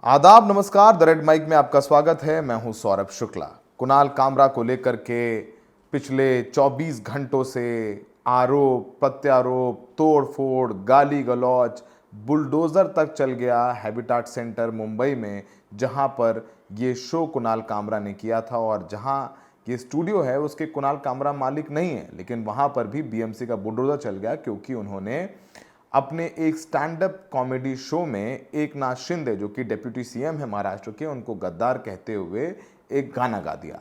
आदाब, नमस्कार। The red mic में आपका स्वागत है। मैं हूं सौरभ शुक्ला। कुणाल कामरा को लेकर के पिछले 24 घंटों से आरोप प्रत्यारोप, तोड़फोड़, गाली गलौज, बुलडोजर तक चल गया हैबिटाट सेंटर मुंबई में, जहां पर ये शो कुणाल कामरा ने किया था और जहां ये स्टूडियो है उसके कुणाल कामरा मालिक नहीं है, लेकिन वहां पर भी बीएमसी का बुलडोजर चल गया क्योंकि उन्होंने अपने एक स्टैंड अप कॉमेडी शो में एकनाथ शिंदे, जो कि डिप्टी सीएम है महाराष्ट्र के, उनको गद्दार कहते हुए एक गाना गा दिया।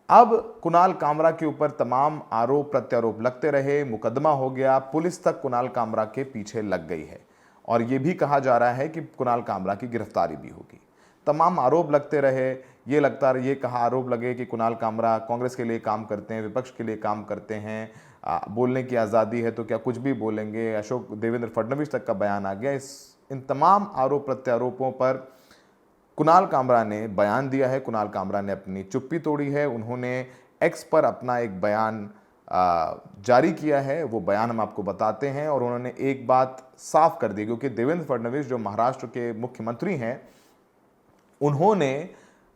अब कुणाल कामरा के ऊपर तमाम आरोप प्रत्यारोप लगते रहे, मुकदमा हो गया, पुलिस तक कुणाल कामरा के पीछे लग गई है और यह भी कहा जा रहा है कि कुणाल कामरा की गिरफ्तारी भी होगी। तमाम आरोप लगते रहे। ये कहा आरोप लगे कि कुणाल कामरा कांग्रेस के लिए काम करते हैं, विपक्ष के लिए काम करते हैं, बोलने की आज़ादी है तो क्या कुछ भी बोलेंगे। अशोक देवेंद्र फडणवीस तक का बयान आ गया। इन तमाम आरोप प्रत्यारोपों पर कुणाल कामरा ने बयान दिया है। कुणाल कामरा ने अपनी चुप्पी तोड़ी है। उन्होंने एक्स पर अपना एक बयान जारी किया है। वो बयान हम आपको बताते हैं और उन्होंने एक बात साफ कर दी, क्योंकि देवेंद्र फडणवीस जो महाराष्ट्र के मुख्यमंत्री हैं, उन्होंने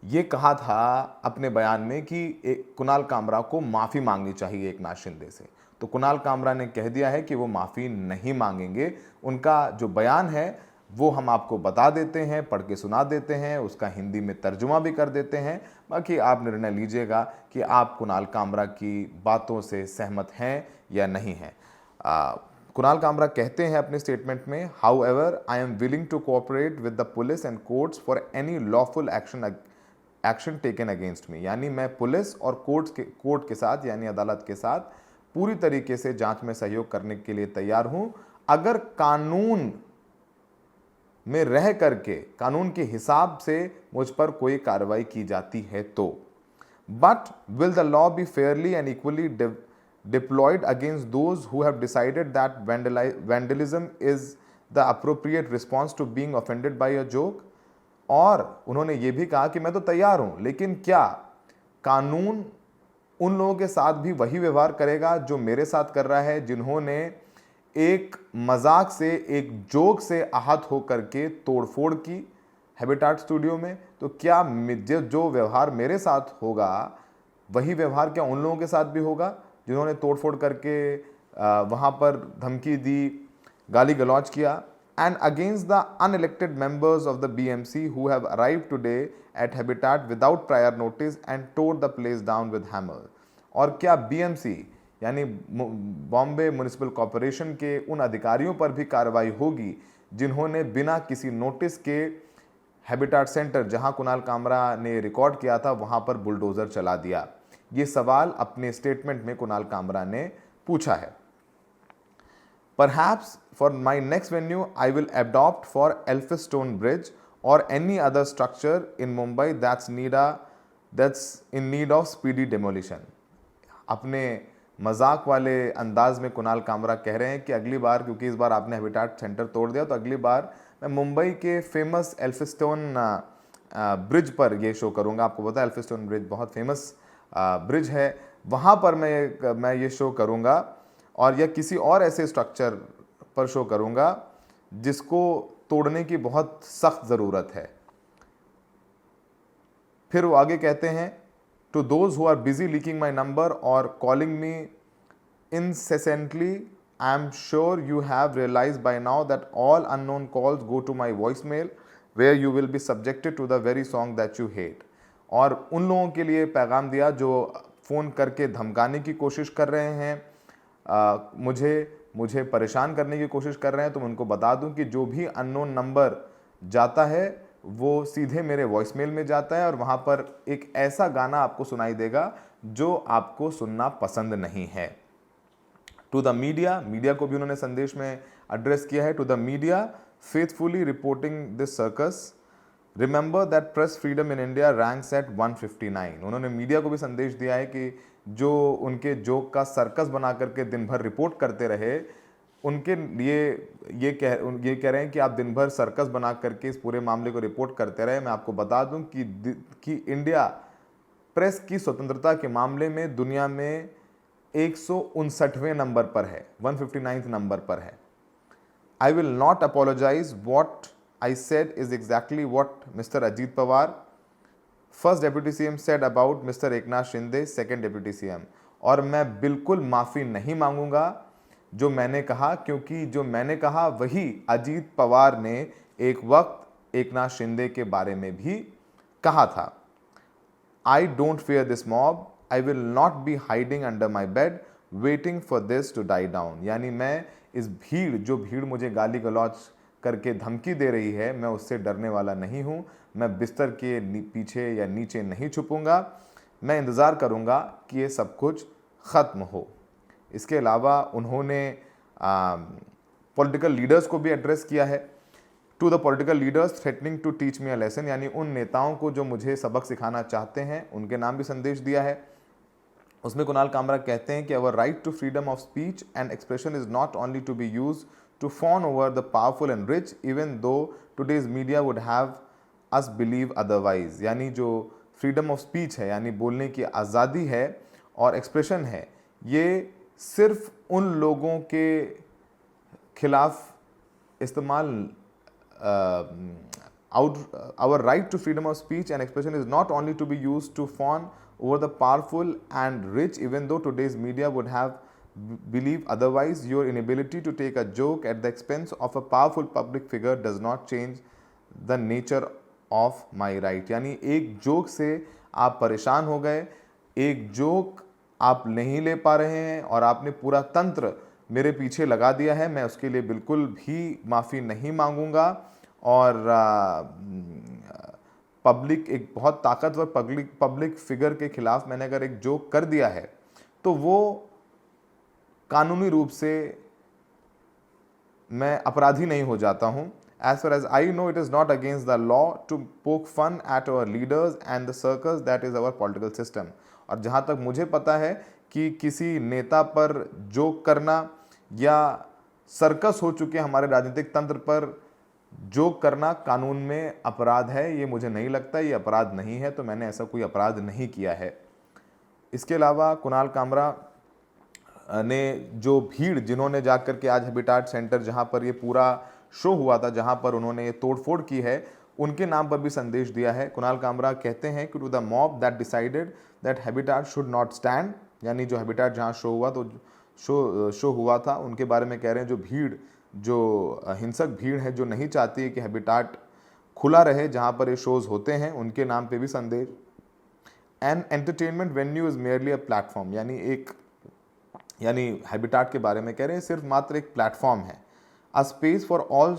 ये कहा था अपने बयान में कि कुणाल कामरा को माफ़ी मांगनी चाहिए एकनाथ शिंदे से। तो कुणाल कामरा ने कह दिया है कि वो माफ़ी नहीं मांगेंगे। उनका जो बयान है वो हम आपको बता देते हैं, पढ़ के सुना देते हैं, उसका हिंदी में तर्जुमा भी कर देते हैं। बाकी आप निर्णय लीजिएगा कि आप कुणाल कामरा की बातों से सहमत हैं या नहीं हैं। कुणाल कामरा कहते हैं अपने स्टेटमेंट में, however I am willing to cooperate with the police and courts for any lawful action taken against me. यानी मैं पुलिस और कोर्ट के साथ यानी अदालत के साथ पूरी तरीके से जांच में सहयोग करने के लिए तैयार हूं, अगर कानून में रह करके कानून के हिसाब से मुझ पर कोई कार्रवाई की जाती है तो। But will the law B Fairlie and equally deployed against those who have decided that vandalism is the appropriate response to being offended by a joke। और उन्होंने ये भी कहा कि मैं तो तैयार हूं, लेकिन क्या कानून उन लोगों के साथ भी वही व्यवहार करेगा जो मेरे साथ कर रहा है, जिन्होंने एक मजाक से, एक जोक से आहत होकर के तोड़फोड़ की हैबिटाट स्टूडियो में। तो क्या जो व्यवहार मेरे साथ होगा वही व्यवहार क्या उन लोगों के साथ भी होगा जिन्होंने तोड़फोड़ करके वहां पर धमकी दी, गाली गलौज किया। And against the unelected members of the BMC who have arrived today at habitat without prior notice and tour the place down with hammer. और क्या बीएमसी यानी बॉम्बे म्युनिसिपल कॉरपोरेशन के उन अधिकारियों पर भी कार्रवाई होगी जिन्होंने बिना किसी नोटिस के हैबिटाट सेंटर, जहां कुणाल कामरा ने रिकॉर्ड किया था, वहां पर बुलडोजर चला दिया। ये सवाल अपने स्टेटमेंट में कुणाल कामरा ने पूछा है। Perhaps for my next venue, I will adopt for Elphinstone Bridge or any other structure in Mumbai that's in need of speedy demolition। अपने मजाक वाले अंदाज में कुणाल कामरा कह रहे हैं कि अगली बार, क्योंकि इस बार आपने हैबिटाट सेंटर तोड़ दिया, तो अगली बार मैं मुंबई के फेमस एल्फिस्टोन ब्रिज पर ये शो करूंगा। आपको पता है एल्फिस्टोन ब्रिज बहुत फेमस ब्रिज है, वहाँ पर मैं ये शो करूँगा और या किसी और ऐसे स्ट्रक्चर पर शो करूँगा जिसको तोड़ने की बहुत सख्त ज़रूरत है। फिर वो आगे कहते हैं, to those who are busy leaking my number और calling me incessantly, I am sure you have realized by now that all unknown calls go to my voicemail where you will be subjected to the very song that you hate। और उन लोगों के लिए पैगाम दिया जो phone करके धमकाने की कोशिश कर रहे हैं, मुझे परेशान करने की कोशिश कर रहे हैं, तो मैं उनको बता दूं कि जो भी अननोन नंबर जाता है वो सीधे मेरे वॉइसमेल में जाता है और वहाँ पर एक ऐसा गाना आपको सुनाई देगा जो आपको सुनना पसंद नहीं है। टू द मीडिया को भी उन्होंने संदेश में एड्रेस किया है। To the media faithfully reporting this circus, remember that press freedom in India ranks at 159। उन्होंने मीडिया को भी संदेश दिया है कि जो उनके जोक का सर्कस बना करके दिन भर रिपोर्ट करते रहे, उनके लिए ये कह रहे हैं कि आप दिन भर सर्कस बना करके इस पूरे मामले को रिपोर्ट करते रहे। मैं आपको बता दूं कि इंडिया प्रेस की स्वतंत्रता के मामले में दुनिया में 159वें नंबर पर है, 159th नंबर पर है। I will not apologize what I said is exactly what Mr. Ajit Pawar, first deputy CM, said about mister Eknath Shinde, second deputy CM. और मैं बिल्कुल माफ़ी नहीं मांगूंगा जो मैंने कहा, क्योंकि जो मैंने कहा वही अजीत पवार ने एक वक्त एकनाथ शिंदे के बारे में भी कहा था। I don't fear this mob, I will not be hiding under my bed waiting for this to die down. यानी मैं इस भीड़, जो भीड़ मुझे गाली गलौज करके धमकी दे रही है, मैं उससे डरने वाला नहीं हूँ। मैं बिस्तर के पीछे या नीचे नहीं छुपूंगा, मैं इंतज़ार करूँगा कि ये सब कुछ ख़त्म हो। इसके अलावा उन्होंने पॉलिटिकल लीडर्स को भी एड्रेस किया है। To the political leaders threatening to teach me a lesson, यानी उन नेताओं को जो मुझे सबक सिखाना चाहते हैं, उनके नाम भी संदेश दिया है। उसमें कुणाल कामरा कहते हैं कि our right to freedom of speech and expression is not only to be use to fawn over the powerful and rich, even though today's media would have us believe otherwise। यानी जो फ्रीडम ऑफ स्पीच है, यानी बोलने की आज़ादी है और expression है, ये सिर्फ उन लोगों के खिलाफ इस्तेमाल our right to freedom of speech and expression is not only to be used to fawn over the powerful and rich, even though today's media would have believe otherwise। Your inability to take a joke at the expense of a powerful public figure does not change the nature of my right। यानी एक joke से आप परेशान हो गए, एक joke आप नहीं ले पा रहे हैं और आपने पूरा तंत्र मेरे पीछे लगा दिया है, मैं उसके लिए बिल्कुल भी माफ़ी नहीं मांगूंगा। और पब्लिक, एक बहुत ताकतवर पब्लिक फिगर के खिलाफ मैंने अगर एक जोक कर दिया है तो वो कानूनी रूप से मैं अपराधी नहीं हो जाता हूं। As far as I know, it is not against the law to poke fun at our leaders and the circus that is our political system। और जहां तक मुझे पता है कि किसी नेता पर जोक करना या सर्कस हो चुके हमारे राजनीतिक तंत्र पर जोक करना कानून में अपराध है, ये मुझे नहीं लगता, ये अपराध नहीं है, तो मैंने ऐसा कोई अपराध नहीं किया है। इसके अलावा कुणाल कामरा ने जो भीड़, जिन्होंने जाकर के आज हैबिटाट सेंटर, जहां पर ये पूरा शो हुआ था, जहां पर उन्होंने ये तोड़फोड़ की है, उनके नाम पर भी संदेश दिया है। कुणाल कामरा कहते हैं कि to the mob that decided that habitat should not stand, यानी जो हैबिटाट जहां शो हुआ, तो शो हुआ था, उनके बारे में कह रहे हैं जो भीड़, जो हिंसक भीड़ है, जो नहीं चाहती है कि हैबिटाट खुला रहे जहां पर ये शोज होते हैं, उनके नाम पे भी संदेश। An entertainment venue is merely a platform, यानी हैबिटाट के बारे में कह रहे हैं सिर्फ मात्र एक प्लेटफॉर्म है। A space for all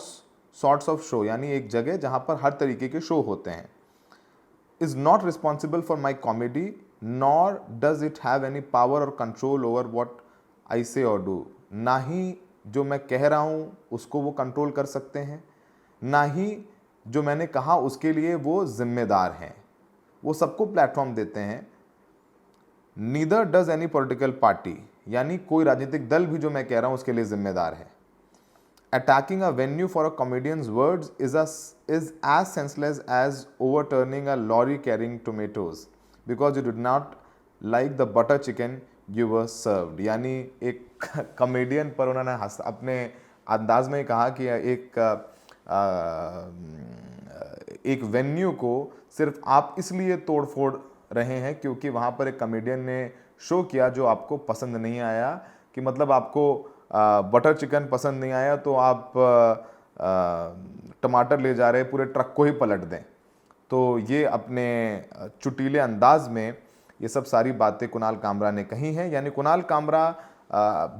sorts of show, यानी एक जगह जहां पर हर तरीके के शो होते हैं। Is not responsible for my comedy nor does it have any power और कंट्रोल ओवर वॉट आई से और डू। ना ही जो मैं कह रहा हूं उसको वो कंट्रोल कर सकते हैं, ना ही जो मैंने कहा उसके लिए वो जिम्मेदार हैं, वो सबको प्लेटफॉर्म देते हैं। Neither does any political party, यानी कोई राजनीतिक दल भी जो मैं कह रहा हूं उसके लिए जिम्मेदार है। Attacking a venue for a comedian's words is as senseless as overturning a lorry carrying tomatoes because you did not like the butter chicken you were served. यानी एक कॉमेडियन पर उन्होंने अपने अंदाज में कहा कि एक वेन्यू को सिर्फ आप इसलिए तोड़फोड़ रहे हैं क्योंकि वहाँ पर एक कॉमेडियन ने शो किया जो आपको पसंद नहीं आया, कि मतलब आपको बटर चिकन पसंद नहीं आया तो आप टमाटर ले जा रहे पूरे ट्रक को ही पलट दें। तो ये अपने चुटीले अंदाज में ये सब सारी बातें कुणाल कामरा ने कही हैं। यानी कुणाल कामरा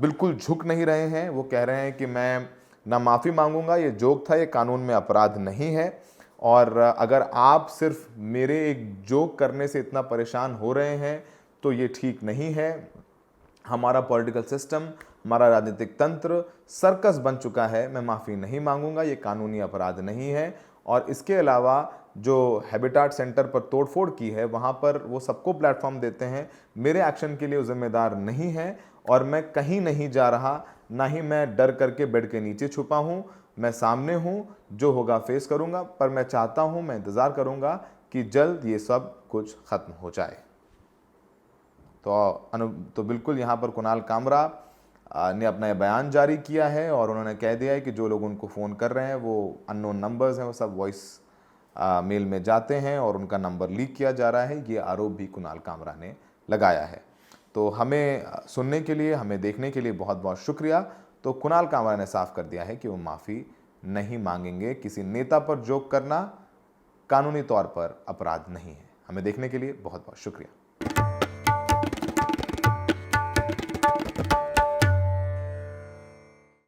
बिल्कुल झुक नहीं रहे हैं, वो कह रहे हैं कि मैं ना माफ़ी मांगूंगा, ये जोक था, ये कानून में अपराध नहीं है। और अगर आप सिर्फ मेरे एक जोक करने से इतना परेशान हो रहे हैं तो ये ठीक नहीं है। हमारा पॉलिटिकल सिस्टम, हमारा राजनीतिक तंत्र सर्कस बन चुका है, मैं माफ़ी नहीं मांगूंगा, ये कानूनी अपराध नहीं है। और इसके अलावा जो हैबिटाट सेंटर पर तोड़फोड़ की है वहाँ पर वो सबको प्लेटफॉर्म देते हैं, मेरे एक्शन के लिए वो जिम्मेदार नहीं है। और मैं कहीं नहीं जा रहा, ना ही मैं डर करके बेड के नीचे छुपा हूँ, मैं सामने हूँ, जो होगा फेस करूँगा। पर मैं चाहता हूँ, मैं इंतज़ार करूँगा कि जल्द ये सब कुछ ख़त्म हो जाए। तो बिल्कुल यहाँ पर कुणाल कामरा ने अपना ये बयान जारी किया है और उन्होंने कह दिया है कि जो लोग उनको फ़ोन कर रहे हैं वो अननोन नंबर्स हैं, वो सब वॉइस मेल में जाते हैं और उनका नंबर लीक किया जा रहा है। ये आरोप भी कुणाल कामरा ने लगाया है। तो हमें सुनने के लिए, हमें देखने के लिए बहुत बहुत शुक्रिया। तो कुणाल कामरा ने साफ कर दिया है कि वो माफ़ी नहीं मांगेंगे। किसी नेता पर जोक करना कानूनी तौर पर अपराध नहीं है। हमें देखने के लिए बहुत बहुत शुक्रिया।